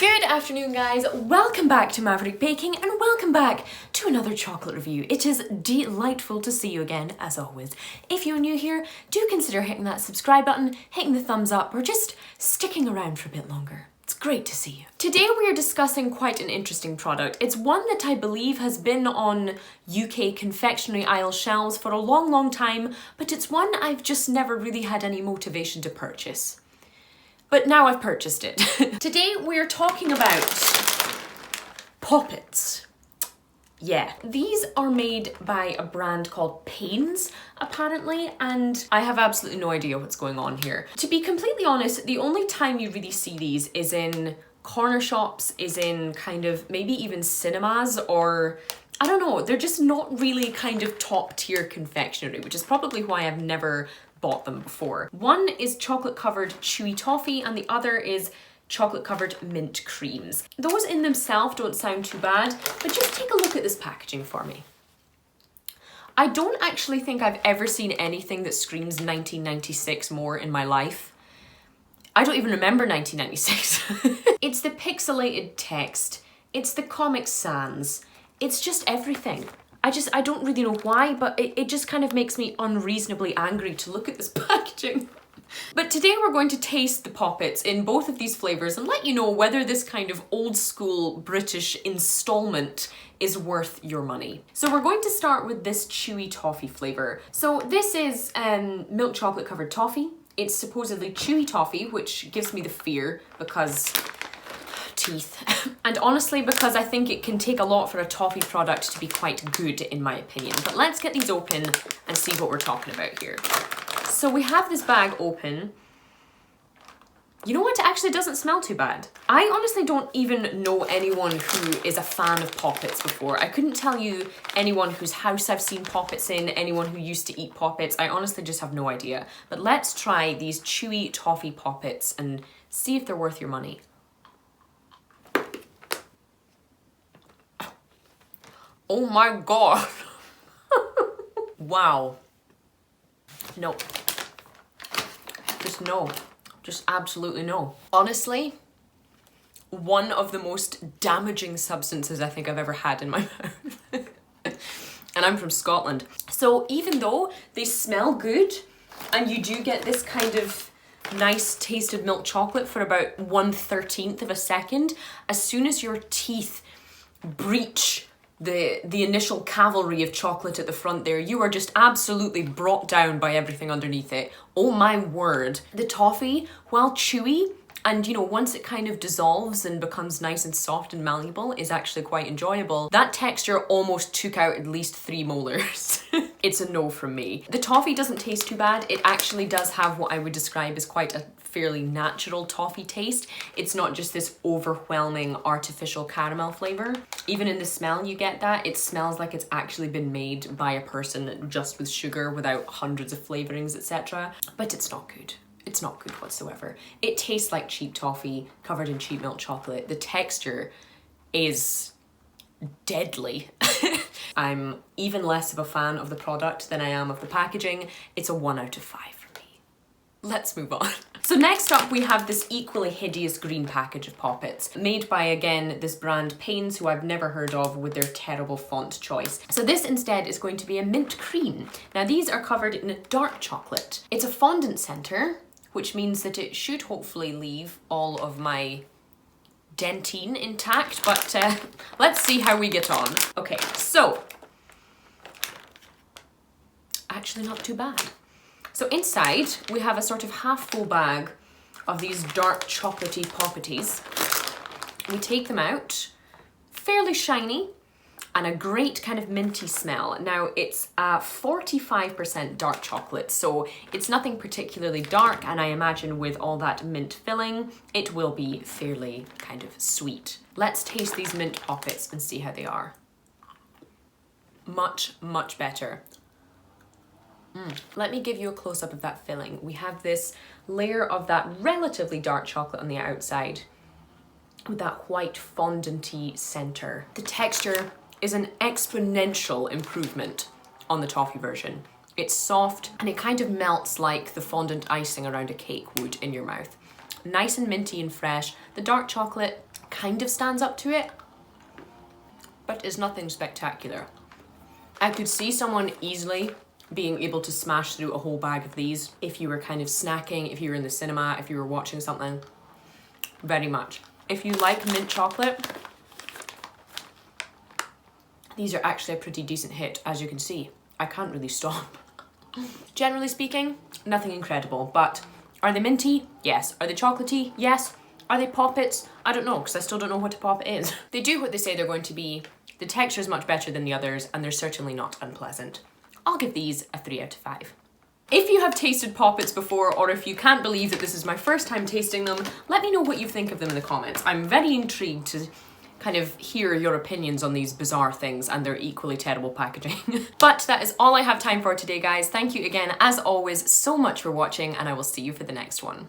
Good afternoon, guys. Welcome back to Maverick Baking and welcome back to another chocolate review. It is delightful to see you again, as always. If you're new here, do consider hitting that subscribe button, hitting the thumbs up, or just sticking around for a bit longer. It's great to see you. Today we are discussing quite an interesting product. It's one that I believe has been on UK confectionery aisle shelves for a long time, but it's one I've just never really had any motivation to purchase. But now I've purchased it. Today we're talking about Poppets. Yeah, these are made by a brand called Pains, apparently, and I have absolutely no idea what's going on here. To be completely honest, the only time you really see these is in corner shops, is in kind of maybe even cinemas, or I don't know, they're just not really kind of top tier confectionery, which is probably why I've never bought them before. One is chocolate covered chewy toffee and the other is chocolate covered mint creams. Those in themselves don't sound too bad, but just take a look at this packaging for me. I don't actually think I've ever seen anything that screams 1996 more in my life. I don't even remember 1996. It's the pixelated text, it's the Comic Sans, it's just everything. I don't really know why, but it just kind of makes me unreasonably angry to look at this packaging. But today we're going to taste the Poppets in both of these flavours and let you know whether this kind of old school British installment is worth your money. So we're going to start with this chewy toffee flavour. So this is milk chocolate covered toffee. It's supposedly chewy toffee, which gives me the fear because teeth. And honestly, because I think it can take a lot for a toffee product to be quite good, in my opinion. But let's get these open and see what we're talking about here. So we have this bag open. You know what? It actually doesn't smell too bad. I honestly don't even know anyone who is a fan of Poppets before. I couldn't tell you anyone whose house I've seen Poppets in, anyone who used to eat Poppets. I honestly just have no idea. But let's try these chewy toffee Poppets and see if they're worth your money. Oh my god. Wow. No. Just no. Just absolutely no. Honestly, one of the most damaging substances I think I've ever had in my mouth. And I'm from Scotland. So even though they smell good and you do get this kind of nice tasted milk chocolate for about 1/13 of a second, as soon as your teeth breach the initial cavalry of chocolate at the front there, you are just absolutely brought down by everything underneath it. Oh my word. The toffee, while chewy, and you know, once it kind of dissolves and becomes nice and soft and malleable, is actually quite enjoyable. That texture almost took out at least 3 molars. It's a no from me. The toffee doesn't taste too bad. It actually does have what I would describe as quite a fairly natural toffee taste. It's not just this overwhelming artificial caramel flavor. Even in the smell you get that. It smells like it's actually been made by a person just with sugar without hundreds of flavorings, etc. But it's not good. It's not good whatsoever. It tastes like cheap toffee covered in cheap milk chocolate. The texture is deadly. I'm even less of a fan of the product than I am of the packaging. It's a 1 out of 5 for me. Let's move on. So next up we have this equally hideous green package of Poppets, made by, again, this brand Pains, who I've never heard of with their terrible font choice. So this instead is going to be a mint cream. Now these are covered in a dark chocolate. It's a fondant center, which means that it should hopefully leave all of my dentine intact, but let's see how we get on. Okay, so, actually not too bad. So inside, we have a sort of half full bag of these dark chocolatey Poppeties. We take them out, fairly shiny, and a great kind of minty smell. Now it's 45% dark chocolate, so it's nothing particularly dark, and I imagine with all that mint filling, it will be fairly kind of sweet. Let's taste these mint Poppets and see how they are. Much, much better. Let me give you a close-up of that filling. We have this layer of that relatively dark chocolate on the outside with that white fondanty center. The texture is an exponential improvement on the toffee version. It's soft and it kind of melts like the fondant icing around a cake would in your mouth. Nice and minty and fresh. The dark chocolate kind of stands up to it, but is nothing spectacular. I could see someone easily being able to smash through a whole bag of these if you were kind of snacking, if you were in the cinema, if you were watching something. Very much. If you like mint chocolate, these are actually a pretty decent hit, as you can see. I can't really stop. Generally speaking, nothing incredible, but are they minty? Yes. Are they chocolatey? Yes. Are they Poppets? I don't know, because I still don't know what a Poppet is. They do what they say they're going to be. The texture is much better than the others, and they're certainly not unpleasant. I'll give these a 3 out of 5. If you have tasted Poppets before, or if you can't believe that this is my first time tasting them, let me know what you think of them in the comments. I'm very intrigued to kind of hear your opinions on these bizarre things and their equally terrible packaging. But that is all I have time for today, guys. Thank you again, as always, so much for watching, and I will see you for the next one.